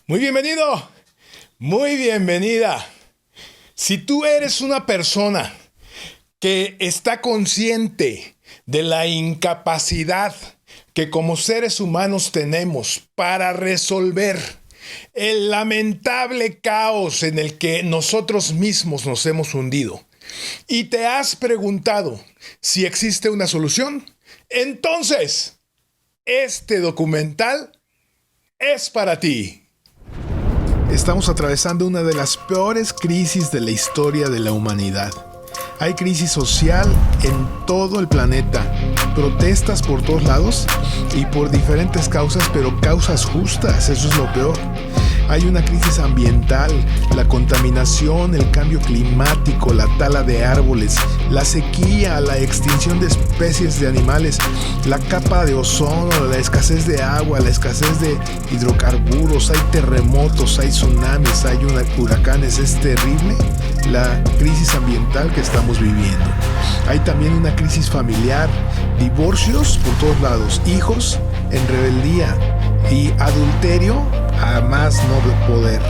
Muy bienvenido, muy bienvenida. Si tú eres una persona que está consciente de la incapacidad que como seres humanos tenemos para resolver el lamentable caos en el que nosotros mismos nos hemos hundido, y te has preguntado si existe una solución, entonces este documental es para ti. Estamos atravesando una de las peores crisis de la historia de la humanidad. Hay crisis social en todo el planeta, protestas por todos lados y por diferentes causas, pero causas justas, eso es lo peor. Hay una crisis ambiental, la contaminación, el cambio climático, la tala de árboles, la sequía, la extinción de especies de animales, la capa de ozono, la escasez de agua, la escasez de hidrocarburos, hay terremotos, hay tsunamis, hay huracanes, es terrible la crisis ambiental que estamos viviendo. Hay también una crisis familiar, divorcios por todos lados, hijos en rebeldía y adulterio a más no poder.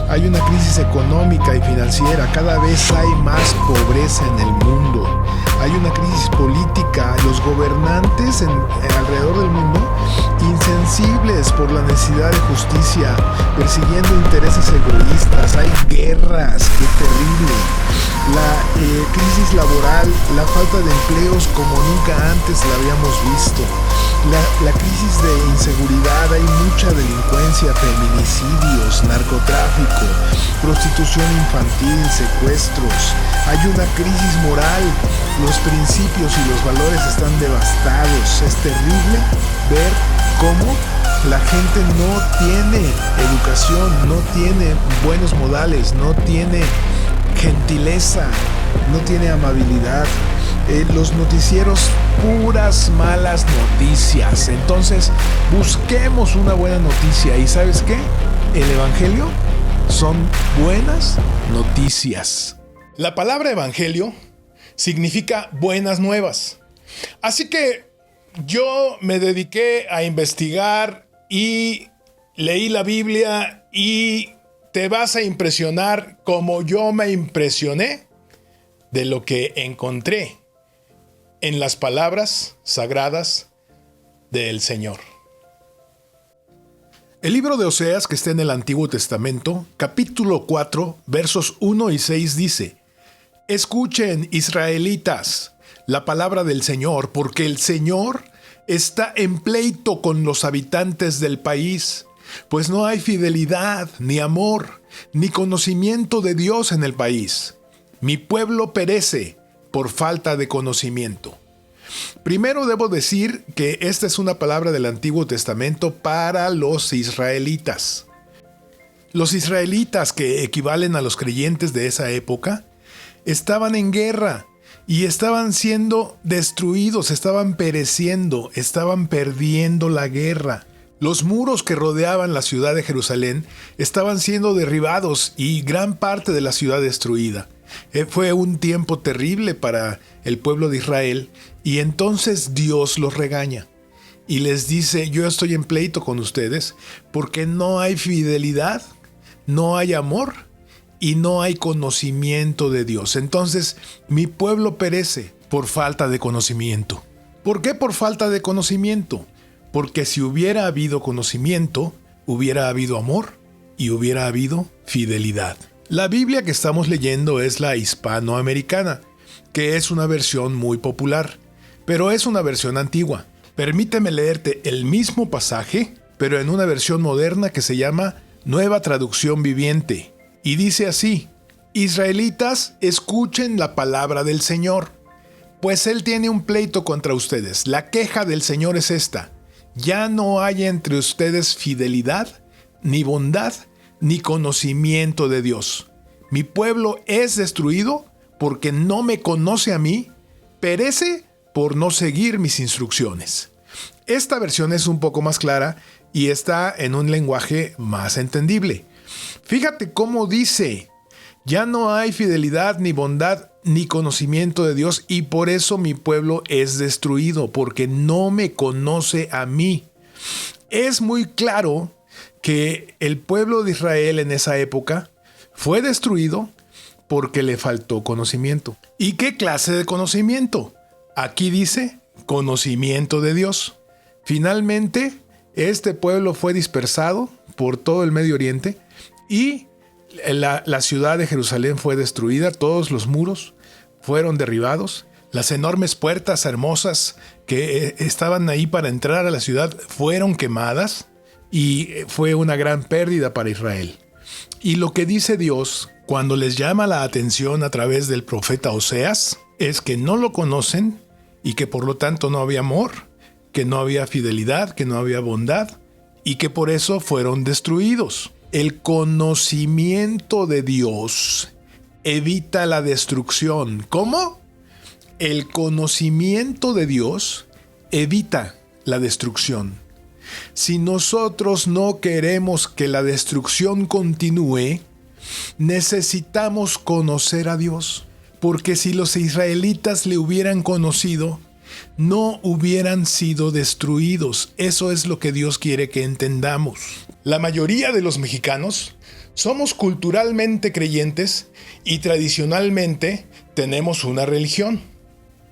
Hay una crisis económica y financiera, cada vez hay más pobreza en el mundo. Hay una crisis política, los gobernantes alrededor del mundo insensibles por la necesidad de justicia, persiguiendo intereses egoístas, hay guerras, qué terrible. La crisis laboral, la falta de empleos como nunca antes la habíamos visto. La crisis de inseguridad, hay mucha delincuencia, feminicidios, narcotráfico, prostitución infantil, secuestros. Hay una crisis moral, los principios y los valores están devastados. Es terrible ver cómo la gente no tiene educación, no tiene buenos modales, no tiene gentileza, no tiene amabilidad. Los noticieros, puras malas noticias. Entonces, busquemos una buena noticia. ¿Y sabes qué? El evangelio son buenas noticias. La palabra evangelio significa buenas nuevas. Así que yo me dediqué a investigar y leí la Biblia, y te vas a impresionar como yo me impresioné de lo que encontré en las palabras sagradas del Señor. El libro de Oseas, que está en el Antiguo Testamento, capítulo 4, versos 1 y 6 dice: Escuchen, israelitas, la palabra del Señor, porque el Señor está en pleito con los habitantes del país, pues no hay fidelidad, ni amor, ni conocimiento de Dios en el país. Mi pueblo perece por falta de conocimiento. Primero debo decir que esta es una palabra del Antiguo Testamento para los israelitas. Los israelitas, que equivalen a los creyentes de esa época, estaban en guerra y estaban siendo destruidos, estaban pereciendo, estaban perdiendo la guerra. Los muros que rodeaban la ciudad de Jerusalén estaban siendo derribados y gran parte de la ciudad destruida. Fue un tiempo terrible para el pueblo de Israel, y entonces Dios los regaña y les dice: yo estoy en pleito con ustedes porque no hay fidelidad, no hay amor y no hay conocimiento de Dios. Entonces mi pueblo perece por falta de conocimiento. ¿Por qué por falta de conocimiento? Porque si hubiera habido conocimiento, hubiera habido amor y hubiera habido fidelidad. La Biblia que estamos leyendo es la hispanoamericana, que es una versión muy popular, pero es una versión antigua. Permíteme leerte el mismo pasaje, pero en una versión moderna que se llama Nueva Traducción Viviente. Y dice así: Israelitas, escuchen la palabra del Señor, pues Él tiene un pleito contra ustedes. La queja del Señor es esta: ya no hay entre ustedes fidelidad, ni bondad, ni conocimiento de Dios. Mi pueblo es destruido porque no me conoce a mí, perece por no seguir mis instrucciones. Esta versión es un poco más clara y está en un lenguaje más entendible. Fíjate cómo dice: ya no hay fidelidad, ni bondad, ni conocimiento de Dios, y por eso mi pueblo es destruido, porque no me conoce a mí. Es muy claro que el pueblo de Israel en esa época fue destruido porque le faltó conocimiento. ¿Y qué clase de conocimiento? Aquí dice conocimiento de Dios. Finalmente, este pueblo fue dispersado por todo el Medio Oriente y la ciudad de Jerusalén fue destruida, todos los muros fueron derribados, las enormes puertas hermosas que estaban ahí para entrar a la ciudad fueron quemadas y fue una gran pérdida para Israel. Y lo que dice Dios cuando les llama la atención a través del profeta Oseas es que no lo conocen y que por lo tanto no había amor, que no había fidelidad, que no había bondad y que por eso fueron destruidos. El conocimiento de Dios evita la destrucción. ¿Cómo? El conocimiento de Dios evita la destrucción. Si nosotros no queremos que la destrucción continúe, necesitamos conocer a Dios. Porque si los israelitas le hubieran conocido, no hubieran sido destruidos. Eso es lo que Dios quiere que entendamos. La mayoría de los mexicanos somos culturalmente creyentes y tradicionalmente tenemos una religión.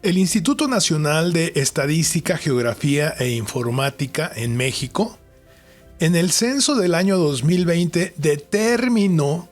El Instituto Nacional de Estadística, Geografía e Informática en México, en el censo del año 2020, determinó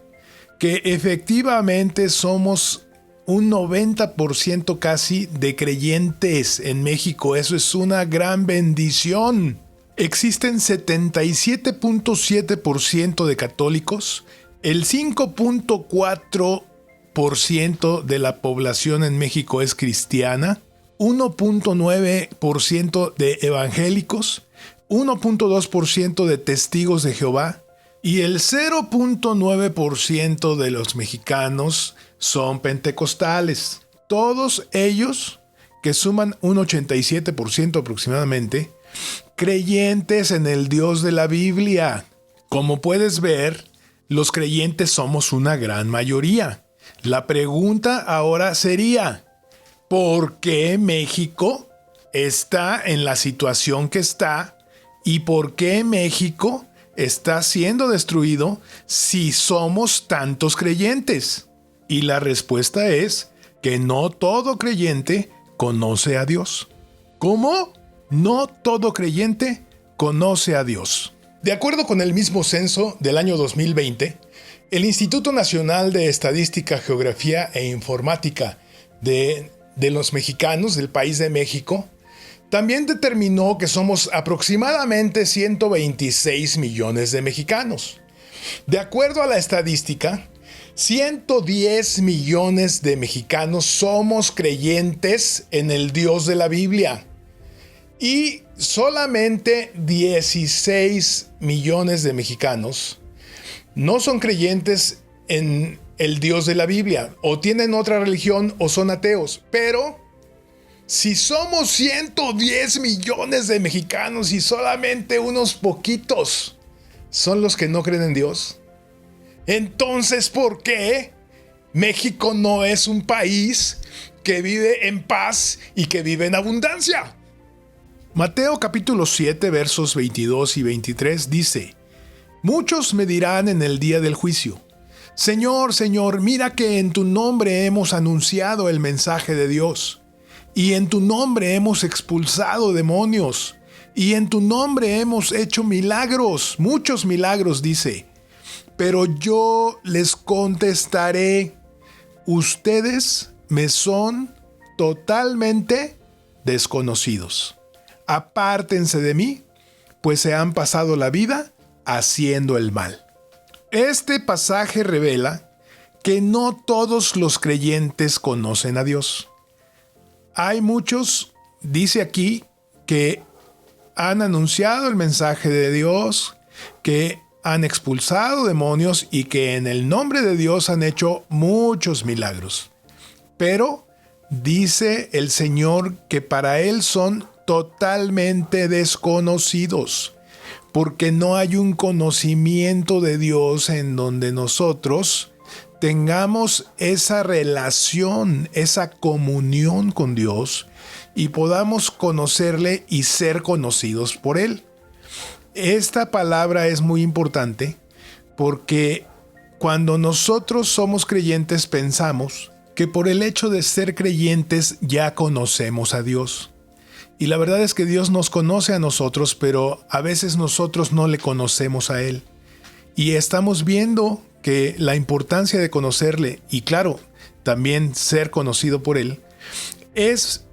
que efectivamente somos un 90% casi de creyentes en México. Eso es una gran bendición. Existen 77.7% de católicos, el 5.4% de la población en México es cristiana, 1.9% de evangélicos, 1.2% de testigos de Jehová y el 0.9% de los mexicanos son pentecostales. Todos ellos, que suman un 87% aproximadamente, creyentes en el Dios de la Biblia. Como puedes ver, los creyentes somos una gran mayoría. La pregunta ahora sería, ¿por qué México está en la situación que está? ¿Y por qué México está siendo destruido si somos tantos creyentes? Y la respuesta es que no todo creyente conoce a Dios. ¿Cómo? No todo creyente conoce a Dios. De acuerdo con el mismo censo del año 2020, el Instituto Nacional de Estadística, Geografía e Informática de los mexicanos del país de México también determinó que somos aproximadamente 126 millones de mexicanos. De acuerdo a la estadística, 110 millones de mexicanos somos creyentes en el Dios de la Biblia. Y solamente 16 millones de mexicanos no son creyentes en el Dios de la Biblia, o tienen otra religión o son ateos. Pero si somos 110 millones de mexicanos y solamente unos poquitos son los que no creen en Dios, entonces ¿por qué México no es un país que vive en paz y que vive en abundancia? Mateo capítulo 7 versos 22 y 23 dice: Muchos me dirán en el día del juicio: Señor, Señor, mira que en tu nombre hemos anunciado el mensaje de Dios, y en tu nombre hemos expulsado demonios, y en tu nombre hemos hecho milagros, muchos milagros, dice. Pero yo les contestaré: ustedes me son totalmente desconocidos. Apártense de mí, pues se han pasado la vida haciendo el mal. Este pasaje revela que no todos los creyentes conocen a Dios. Hay muchos, dice aquí, que han anunciado el mensaje de Dios, que han expulsado demonios y que en el nombre de Dios han hecho muchos milagros. Pero dice el Señor que para Él son totalmente desconocidos, porque no hay un conocimiento de Dios en donde nosotros tengamos esa relación, esa comunión con Dios y podamos conocerle y ser conocidos por Él. Esta palabra es muy importante porque cuando nosotros somos creyentes pensamos que por el hecho de ser creyentes ya conocemos a Dios. Y la verdad es que Dios nos conoce a nosotros, pero a veces nosotros no le conocemos a Él. Y estamos viendo que la importancia de conocerle, y claro, también ser conocido por Él, es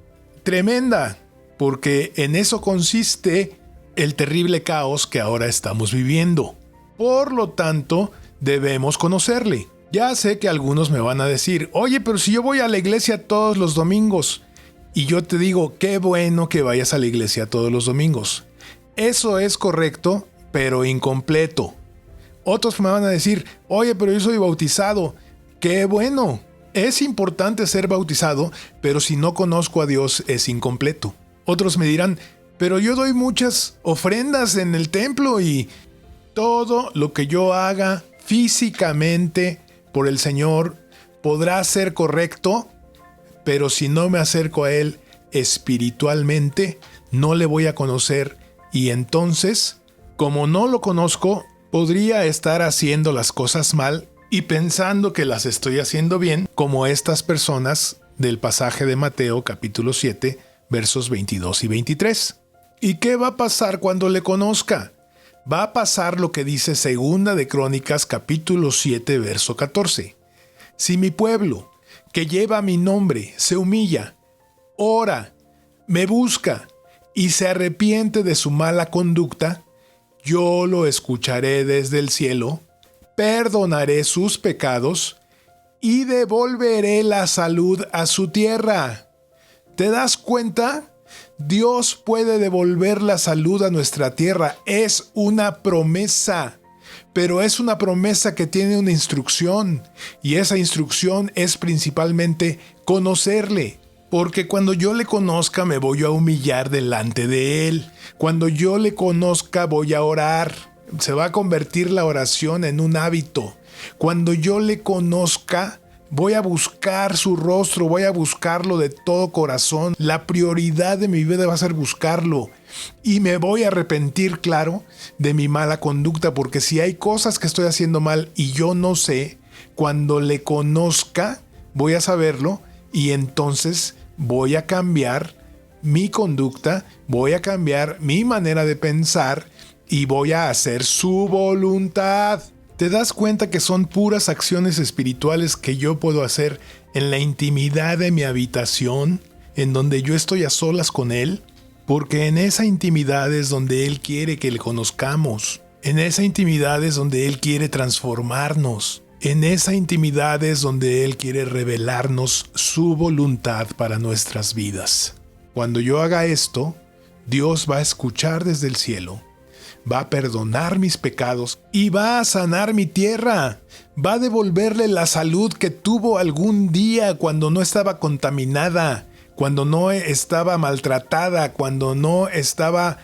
tremenda, porque en eso consiste el terrible caos que ahora estamos viviendo. Por lo tanto, debemos conocerle. Ya sé que algunos me van a decir, oye, pero si yo voy a la iglesia todos los domingos. Y yo te digo, qué bueno que vayas a la iglesia todos los domingos. Eso es correcto, pero incompleto. Otros me van a decir, oye, pero yo soy bautizado. ¡Qué bueno! Es importante ser bautizado, pero si no conozco a Dios es incompleto. Otros me dirán, pero yo doy muchas ofrendas en el templo y todo lo que yo haga físicamente por el Señor podrá ser correcto, pero si no me acerco a Él espiritualmente, no le voy a conocer y entonces, como no lo conozco, podría estar haciendo las cosas mal y pensando que las estoy haciendo bien, como estas personas del pasaje de Mateo capítulo 7, versos 22 y 23. ¿Y qué va a pasar cuando le conozca? Va a pasar lo que dice Segunda de Crónicas capítulo 7, verso 14. Si mi pueblo, que lleva mi nombre, se humilla, ora, me busca y se arrepiente de su mala conducta, yo lo escucharé desde el cielo, perdonaré sus pecados y devolveré la salud a su tierra. ¿Te das cuenta? Dios puede devolver la salud a nuestra tierra. Es una promesa, pero es una promesa que tiene una instrucción, y esa instrucción es principalmente conocerle. Porque cuando yo le conozca me voy a humillar delante de Él. Cuando yo le conozca voy a orar. Se va a convertir la oración en un hábito. Cuando yo le conozca voy a buscar su rostro, voy a buscarlo de todo corazón. La prioridad de mi vida va a ser buscarlo. Y me voy a arrepentir, claro, de mi mala conducta. Porque si hay cosas que estoy haciendo mal y yo no sé, cuando le conozca voy a saberlo y entonces voy a cambiar mi conducta, voy a cambiar mi manera de pensar y voy a hacer su voluntad. ¿Te das cuenta que son puras acciones espirituales que yo puedo hacer en la intimidad de mi habitación, en donde yo estoy a solas con Él? Porque en esa intimidad es donde Él quiere que le conozcamos. En esa intimidad es donde Él quiere transformarnos. En esa intimidad es donde Él quiere revelarnos su voluntad para nuestras vidas. Cuando yo haga esto, Dios va a escuchar desde el cielo, va a perdonar mis pecados y va a sanar mi tierra. Va a devolverle la salud que tuvo algún día cuando no estaba contaminada, cuando no estaba maltratada, cuando no estaba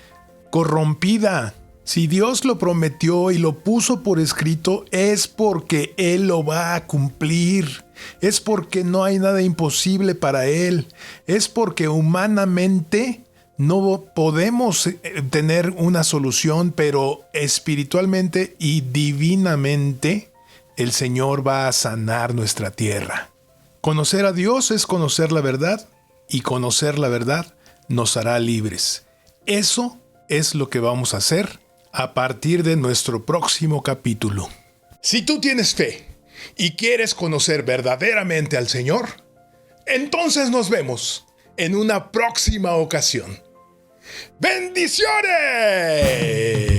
corrompida. Si Dios lo prometió y lo puso por escrito, es porque Él lo va a cumplir. Es porque no hay nada imposible para Él. Es porque humanamente no podemos tener una solución, pero espiritualmente y divinamente el Señor va a sanar nuestra tierra. Conocer a Dios es conocer la verdad, y conocer la verdad nos hará libres. Eso es lo que vamos a hacer a partir de nuestro próximo capítulo. Si tú tienes fe y quieres conocer verdaderamente al Señor, entonces nos vemos en una próxima ocasión. ¡Bendiciones!